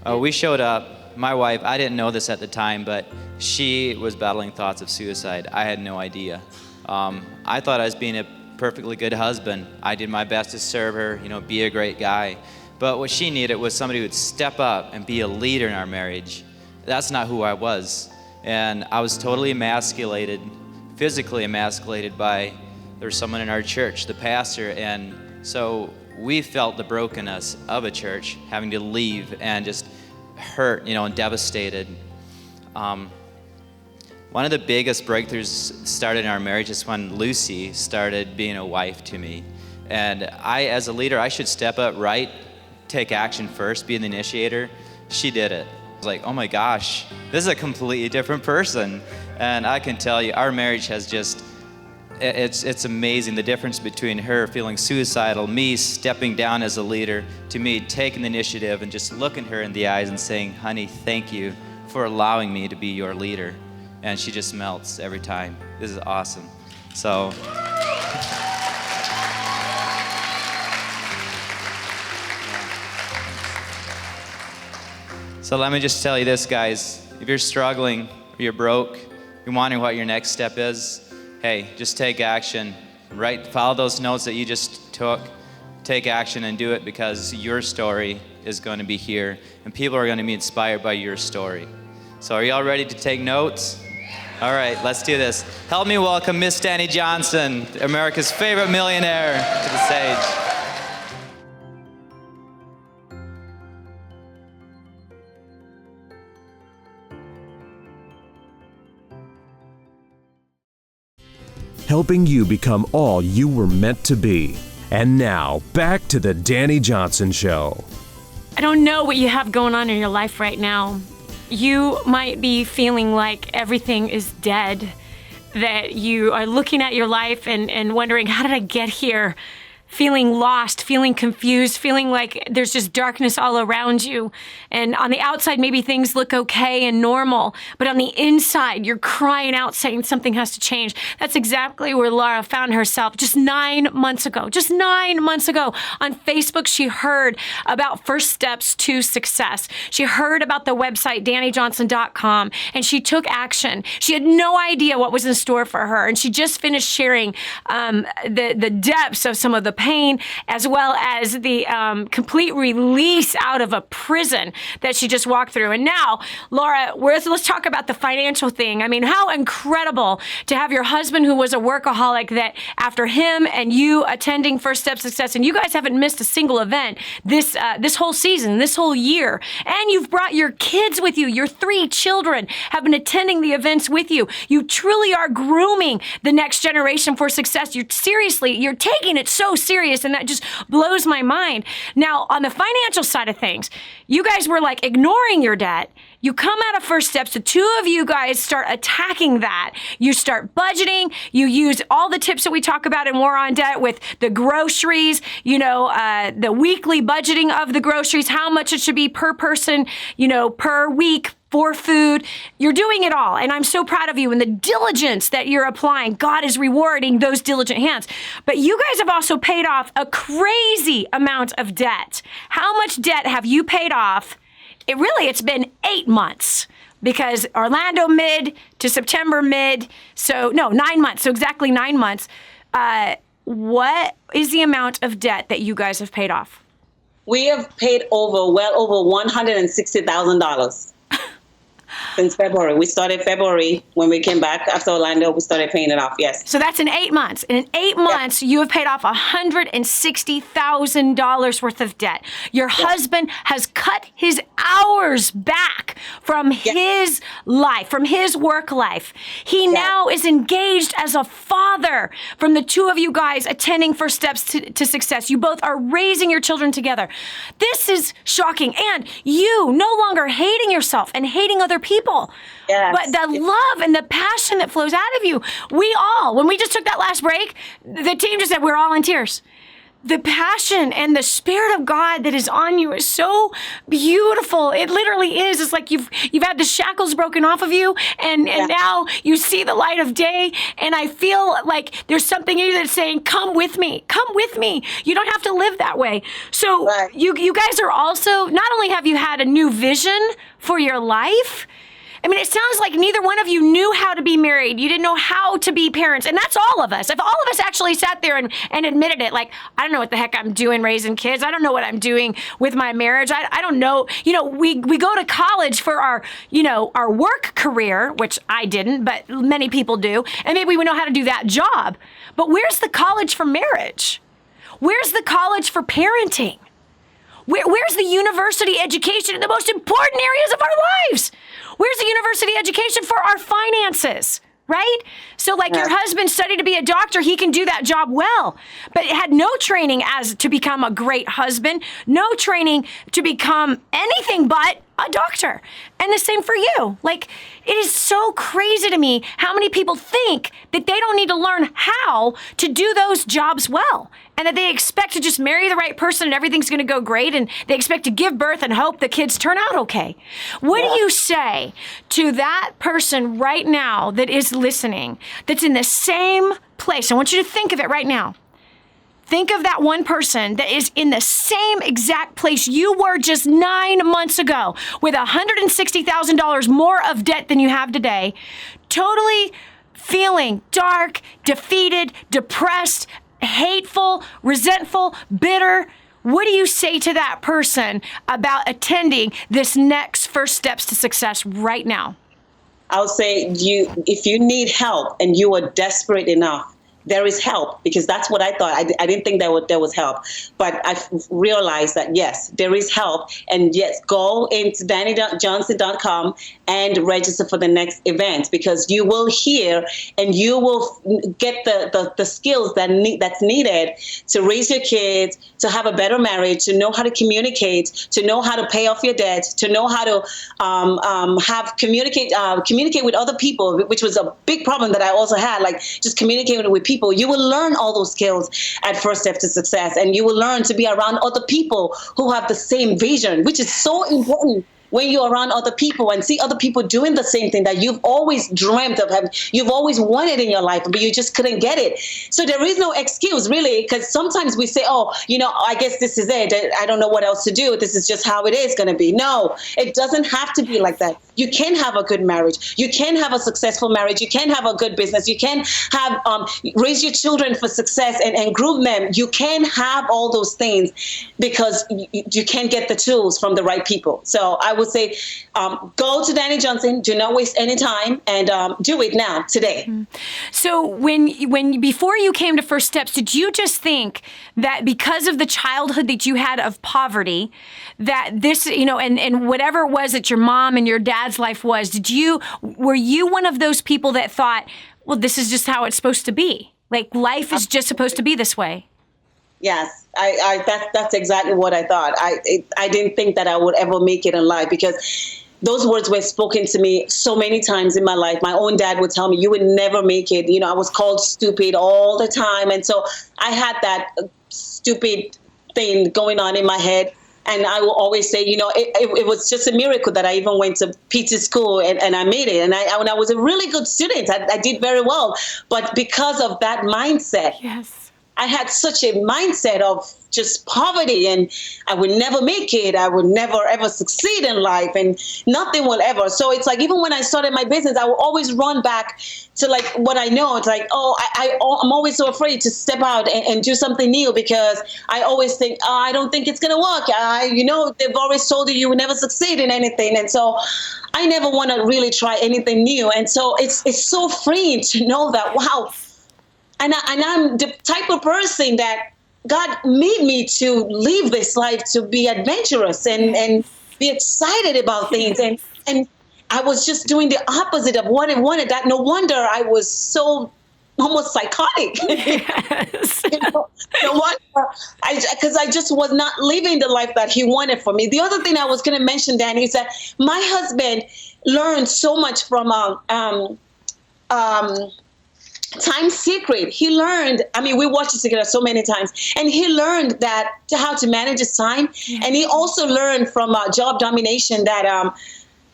Speaker 10: We showed up. My wife, I didn't know this at the time, but she was battling thoughts of suicide. I had no idea. I thought I was being a perfectly good husband. I did my best to serve her, be a great guy. But what she needed was somebody who would step up and be a leader in our marriage. That's not who I was. And I was totally emasculated, physically emasculated by, there's someone in our church, the pastor. And so we felt the brokenness of a church, having to leave and just hurt, and devastated. One of the biggest breakthroughs started in our marriage is when Lucy started being a wife to me. And I, as a leader, I should step up, right? Take action first, be the initiator. She did it. I was like, oh my gosh, this is a completely different person. And I can tell you, our marriage has just, it's amazing the difference between her feeling suicidal, me stepping down as a leader, to me taking the initiative and just looking her in the eyes and saying, honey, thank you for allowing me to be your leader. And she just melts every time. This is awesome. So. So let me just tell you this, guys. If you're struggling, or you're broke, you're wondering what your next step is, hey, just take action. Follow those notes that you just took. Take action and do it, because your story is going to be here, and people are going to be inspired by your story. So are y'all ready to take notes? All right, let's do this. Help me welcome Miss Dani Johnson, America's favorite millionaire, to the stage.
Speaker 1: Helping you become all you were meant to be. And now, back to the Dani Johnson Show.
Speaker 2: I don't know what you have going on in your life right now. You might be feeling like everything is dead, that you are looking at your life and wondering, how did I get here? Feeling lost, feeling confused, feeling like there's just darkness all around you. And on the outside, maybe things look okay and normal, but on the inside, you're crying out saying something has to change. That's exactly where Laura found herself just 9 months ago. Just 9 months ago on Facebook, she heard about First Steps to Success. She heard about the website, DaniJohnson.com, and she took action. She had no idea what was in store for her, and she just finished sharing the depths of some of the pain, as well as the complete release out of a prison that she just walked through. And now, Laura, let's talk about the financial thing. I mean, how incredible to have your husband, who was a workaholic, that after him and you attending First Step Success, and you guys haven't missed a single event this whole season, this whole year, and you've brought your kids with you. Your 3 children have been attending the events with you. You truly are grooming the next generation for success. You're taking it so serious, and that just blows my mind. Now, on the financial side of things, you guys were like ignoring your debt. You come out of First Steps, the 2 of you guys start attacking that. You start budgeting. You use all the tips that we talk about in War on Debt with the groceries, the weekly budgeting of the groceries, how much it should be per person, per week, for food. You're doing it all. And I'm so proud of you and the diligence that you're applying. God is rewarding those diligent hands. But you guys have also paid off a crazy amount of debt. How much debt have you paid off? It's been 8 months, because Orlando mid to September mid. 9 months. So exactly 9 months. What is the amount of debt that you guys have paid off?
Speaker 8: We have paid well over $160,000. Since February. We started February. When we came back after Orlando, we started paying it off, yes.
Speaker 2: So that's in 8 months. And in 8 months, you have paid off $160,000 worth of debt. Your husband has cut his hours back from his life, from his work life. He now is engaged as a father from the 2 of you guys attending First Steps to Success. You both are raising your children together. This is shocking. And you no longer hating yourself and hating other people. Yes. But the love and the passion that flows out of you, we all, when we just took that last break, the team just said we're all in tears. the passion and the Spirit of God that is on you is so beautiful. It literally is. It's like you've had the shackles broken off of you, and now you see the light of day. And I feel like there's something in you that's saying, come with me. Come with me. You don't have to live that way. So you guys are also, not only have you had a new vision for your life, I mean, it sounds like neither one of you knew how to be married. You didn't know how to be parents. And that's all of us. If all of us actually sat there and admitted it, like, I don't know what the heck I'm doing raising kids. I don't know what I'm doing with my marriage. I don't know. You know, we go to college for our work career, which I didn't, but many people do. And maybe we know how to do that job. But where's the college for marriage? Where's the college for parenting? Where's the university education in the most important areas of our lives? Where's the university education for our finances, right? So like your husband studied to be a doctor, he can do that job well, but had no training as to become a great husband, no training to become anything but a doctor. And the same for you. Like, it is so crazy to me how many people think that they don't need to learn how to do those jobs well, and that they expect to just marry the right person and everything's going to go great, and they expect to give birth and hope the kids turn out okay. What do you say to that person right now that is listening, that's in the same place? I want you to think of it right now. Think of that one person that is in the same exact place you were just 9 months ago, with $160,000 more of debt than you have today, totally feeling dark, defeated, depressed, hateful, resentful, bitter. What do you say to that person about attending this next First Steps to Success right now?
Speaker 8: I'll say, if you need help and you are desperate enough, there is help, because that's what I thought. I didn't think there was help, but I realized that yes, there is help. And yes, go into DaniJohnson.com and register for the next event, because you will hear and you will get the skills that's needed to raise your kids, to have a better marriage, to know how to communicate, to know how to pay off your debt, to know how to communicate with other people, which was a big problem that I also had, like just communicating with people. You will learn all those skills at First Step to Success, and you will learn to be around other people who have the same vision, which is so important. When you're around other people and see other people doing the same thing that you've always dreamt of, you've always wanted in your life, but you just couldn't get it. So there is no excuse, really, because sometimes we say, oh, I guess this is it. I don't know what else to do. This is just how it is going to be. No, it doesn't have to be like that. You can have a good marriage. You can have a successful marriage. You can have a good business. You can have raise your children for success and groom them. You can have all those things, because you can get the tools from the right people. So I would say, go to Dani Johnson. Do not waste any time, and do it now, today.
Speaker 2: So when before you came to First Steps, did you just think that because of the childhood that you had of poverty, that this, and whatever it was that your mom and your dad's life was, were you one of those people that thought, well, this is just how it's supposed to be? Like, life is just supposed to be this way?
Speaker 8: Yes, that's exactly what I thought. I didn't think that I would ever make it in life, because those words were spoken to me so many times in my life. My own dad would tell me, you would never make it. I was called stupid all the time. And so I had that stupid thing going on in my head. And I will always say, it was just a miracle that I even went to PT school and I made it. And when I was a really good student, I did very well. But because of that mindset, I had such a mindset of just poverty, and I would never make it. I would never, ever succeed in life, and nothing will ever. So it's like, even when I started my business, I will always run back to like what I know. It's like, I'm always so afraid to step out and do something new, because I always think, I don't think it's going to work. They've always told you would never succeed in anything. And so I never want to really try anything new. And so it's so freeing to know that, wow. And I'm the type of person that God made me to live this life, to be adventurous and be excited about things. And I was just doing the opposite of what I wanted. That no wonder I was so almost psychotic. Yes. No wonder, because I just was not living the life that he wanted for me. The other thing I was going to mention, Dani, is that my husband learned so much from Time Secret, he learned, I mean, we watched it together so many times, and he learned that how to manage his time. And he also learned from Job Domination that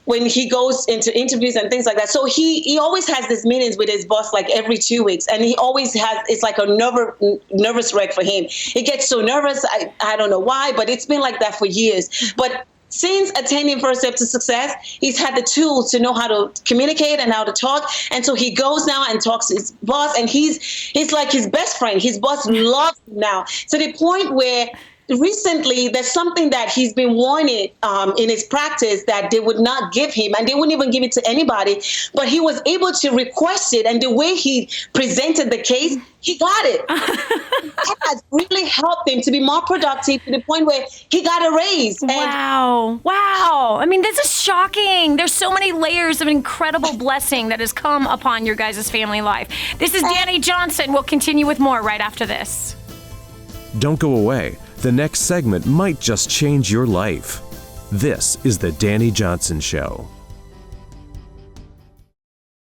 Speaker 8: when he goes into interviews and things like that. So he always has these meetings with his boss like every 2 weeks. And he always has, it's like a nervous wreck for him. He gets so nervous. I don't know why, but it's been like that for years. But since attending First Step to Success, he's had the tools to know how to communicate and how to talk. And so he goes now and talks to his boss, and he's like his best friend. His boss loves him now, to the point where recently there's something that he's been wanting in his practice that they would not give him, and they wouldn't even give it to anybody, but he was able to request it, and the way he presented the case, he got it. That has really helped him to be more productive, to the point where he got a raise.
Speaker 2: Wow. I mean, this is shocking. There's so many layers of incredible blessing that has come upon your guys' family life. This is Dani Johnson. We'll continue with more right after this.
Speaker 1: Don't go away. The next segment might just change your life. This is the Dani Johnson Show.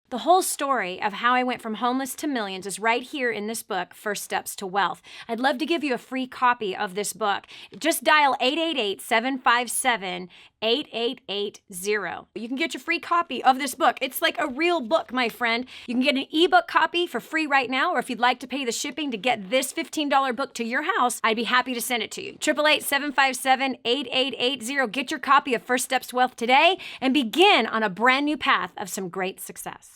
Speaker 2: The whole story of how I went from homeless to millions is right here in this book, First Steps to Wealth. I'd love to give you a free copy of this book. Just dial 888-757-8880. You can get your free copy of this book. It's like a real book, my friend. You can get an ebook copy for free right now, or if you'd like to pay the shipping to get this $15 book to your house, I'd be happy to send it to you. 888-757-8880. Get your copy of First Steps to Wealth today and begin on a brand new path of some great success.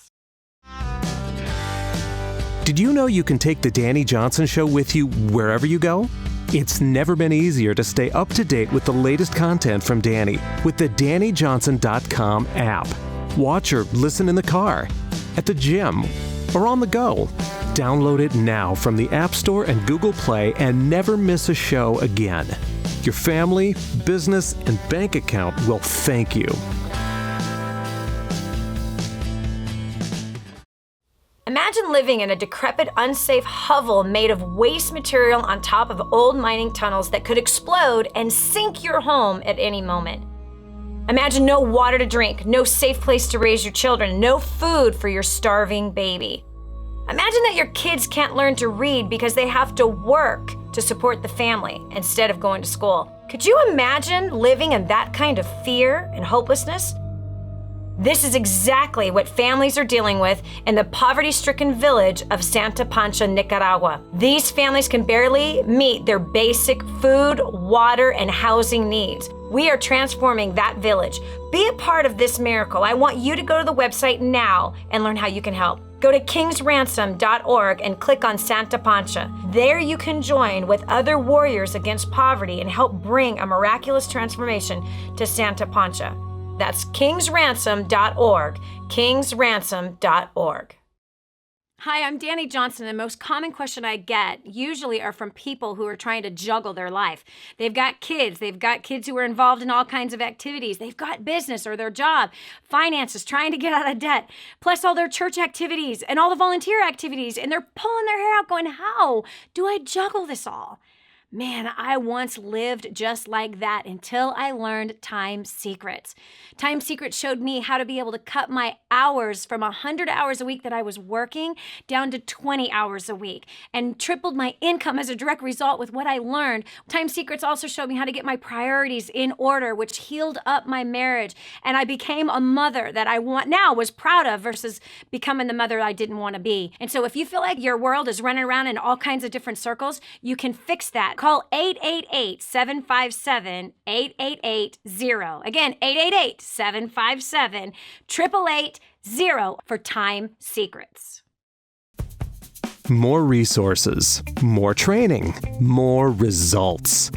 Speaker 1: Did you know you can take the Dani Johnson Show with you wherever you go? It's never been easier to stay up to date with the latest content from Dani with the DaniJohnson.com app. Watch or listen in the car, at the gym, or on the go. Download it now from the App Store and Google Play and never miss a show again. Your family, business, and bank account will thank you.
Speaker 2: Imagine living in a decrepit, unsafe hovel made of waste material on top of old mining tunnels that could explode and sink your home at any moment. Imagine no water to drink, no safe place to raise your children, no food for your starving baby. Imagine that your kids can't learn to read because they have to work to support the family instead of going to school. Could you imagine living in that kind of fear and hopelessness? This is exactly what families are dealing with in the poverty-stricken village of Santa Pancha, Nicaragua. These families can barely meet their basic food, water, and housing needs. We are transforming that village. Be a part of this miracle. I want you to go to the website now and learn how you can help. Go to kingsransom.org and click on Santa Pancha. There you can join with other warriors against poverty and help bring a miraculous transformation to Santa Pancha. That's kingsransom.org, kingsransom.org. Hi, I'm Dani Johnson. The most common question I get usually are from people who are trying to juggle their life. They've got kids who are involved in all kinds of activities. They've got business or their job, finances, trying to get out of debt, plus all their church activities and all the volunteer activities, and they're pulling their hair out going, how do I juggle this all? Man, I once lived just like that until I learned Time Secrets. Time Secrets showed me how to be able to cut my hours from 100 hours a week that I was working down to 20 hours a week and tripled my income as a direct result with what I learned. Time Secrets also showed me how to get my priorities in order, which healed up my marriage. And I became a mother that I was proud of versus becoming the mother I didn't want to be. And so if you feel like your world is running around in all kinds of different circles, you can fix that. Call 888-757-8880. Again, 888-757-8880 for Time Secrets.
Speaker 1: More resources, more training, more results.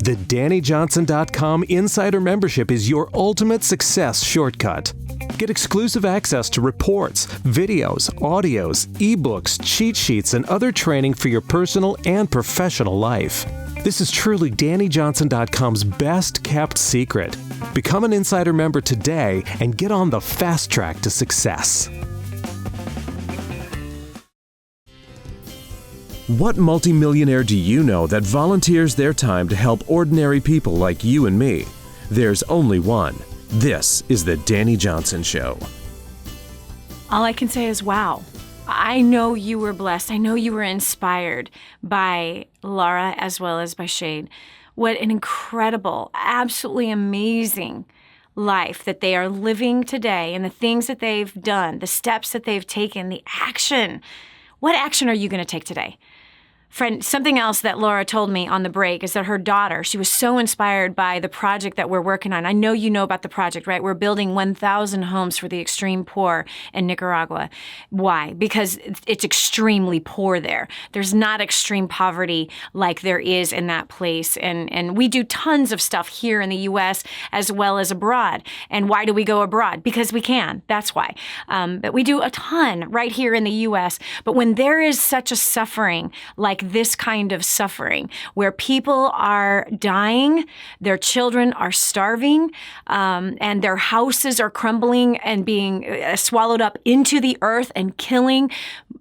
Speaker 1: The DaniJohnson.com Insider membership is your ultimate success shortcut. Get exclusive access to reports, videos, audios, ebooks, cheat sheets, and other training for your personal and professional life. This is truly DaniJohnson.com's best kept secret. Become an Insider member today and get on the fast track to success. What multi-millionaire do you know that volunteers their time to help ordinary people like you and me? There's only one. This is the Dani Johnson Show.
Speaker 2: All I can say is wow. I know you were blessed. I know you were inspired by Laura as well as by Shade. What an incredible, absolutely amazing life that they are living today, and the things that they've done, the steps that they've taken, the action. What action are you going to take today? Friend, something else that Laura told me on the break is that her daughter, she was so inspired by the project that we're working on. I know you know about the project, right? We're building 1,000 homes for the extreme poor in Nicaragua. Why? Because it's extremely poor there. There's not extreme poverty like there is in that place. And we do tons of stuff here in the U.S. as well as abroad. And why do we go abroad? Because we can. That's why. But we do a ton right here in the U.S. But when there is such a suffering like this kind of suffering, where people are dying, their children are starving, and their houses are crumbling and being swallowed up into the earth and killing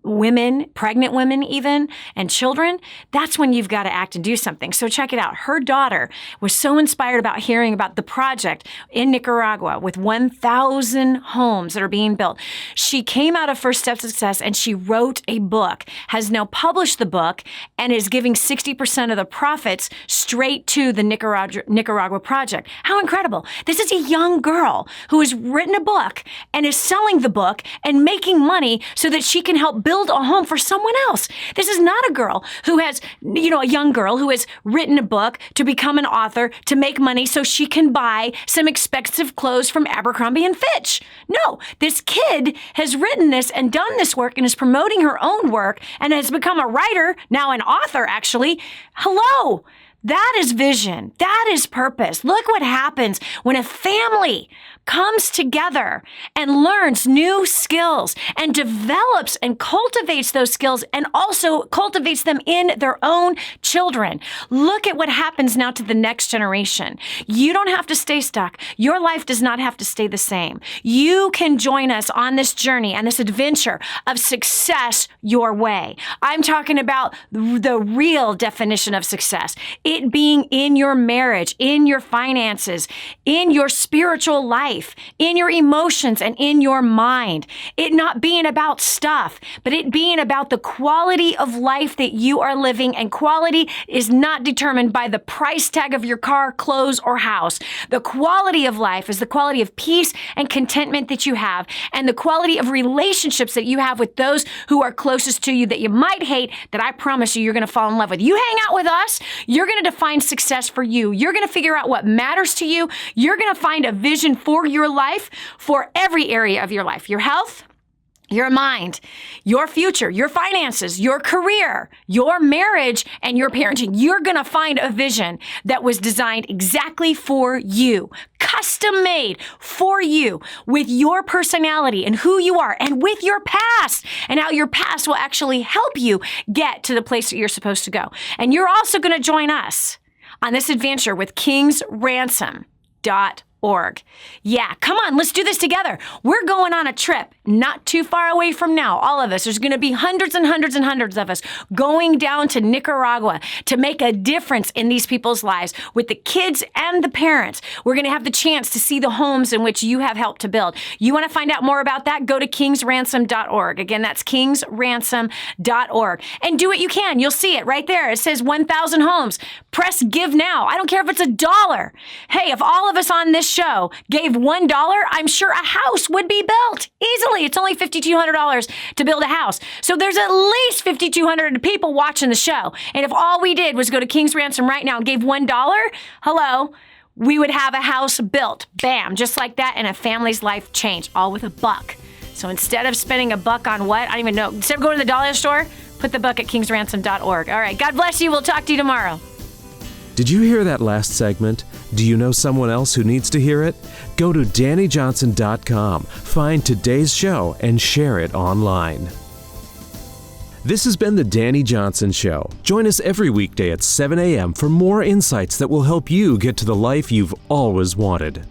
Speaker 2: women, pregnant women even, and children, that's when you've got to act and do something. So check it out. Her daughter was so inspired about hearing about the project in Nicaragua with 1,000 homes that are being built. She came out of First Steps to Success and she wrote a book, has now published the book, and is giving 60% of the profits straight to the Nicaragua project. How incredible. This is a young girl who has written a book and is selling the book and making money so that she can help build a home for someone else. This is not a girl who has, a young girl who has written a book to become an author to make money so she can buy some expensive clothes from Abercrombie and Fitch. No, this kid has written this and done this work and is promoting her own work and has become a writer, now an author actually. Hello. That is vision. That is purpose. Look what happens when a family comes together and learns new skills and develops and cultivates those skills and also cultivates them in their own children. Look at what happens now to the next generation. You don't have to stay stuck. Your life does not have to stay the same. You can join us on this journey and this adventure of success your way. I'm talking about the real definition of success. It being in your marriage, in your finances, in your spiritual life, in your emotions, and in your mind. It not being about stuff, but it being about the quality of life that you are living. And quality is not determined by the price tag of your car, clothes, or house. The quality of life is the quality of peace and contentment that you have, and the quality of relationships that you have with those who are closest to you that you might hate, that I promise you, you're going to fall in love with. You hang out with us, you're going to define success for you. You're going to figure out what matters to you. You're going to find a vision for your life, for every area of your life, your health, your mind, your future, your finances, your career, your marriage, and your parenting. You're going to find a vision that was designed exactly for you, custom made for you, with your personality and who you are, and with your past, and how your past will actually help you get to the place that you're supposed to go. And you're also going to join us on this adventure with kingsransom.org. Yeah, come on, let's do this together. We're going on a trip not too far away from now. All of us, there's going to be hundreds and hundreds and hundreds of us going down to Nicaragua to make a difference in these people's lives with the kids and the parents. We're going to have the chance to see the homes in which you have helped to build. You want to find out more about that? Go to kingsransom.org. Again, that's kingsransom.org. And do what you can. You'll see it right there. It says 1,000 homes. Press give now. I don't care if it's $1. Hey, if all of us on this show gave $1, I'm sure a house would be built easily. It's only $5,200 to build a house. So there's at least 5,200 people watching the show. And if all we did was go to King's Ransom right now and gave $1, hello, we would have a house built. Bam, just like that, and a family's life changed, all with $1. So instead of spending $1 on what? I don't even know. Instead of going to the dollar store, put the buck at kingsransom.org. All right, God bless you. We'll talk to you tomorrow.
Speaker 1: Did you hear that last segment? Do you know someone else who needs to hear it? Go to DaniJohnson.com, find today's show, and share it online. This has been the Dani Johnson Show. Join us every weekday at 7 a.m. for more insights that will help you get to the life you've always wanted.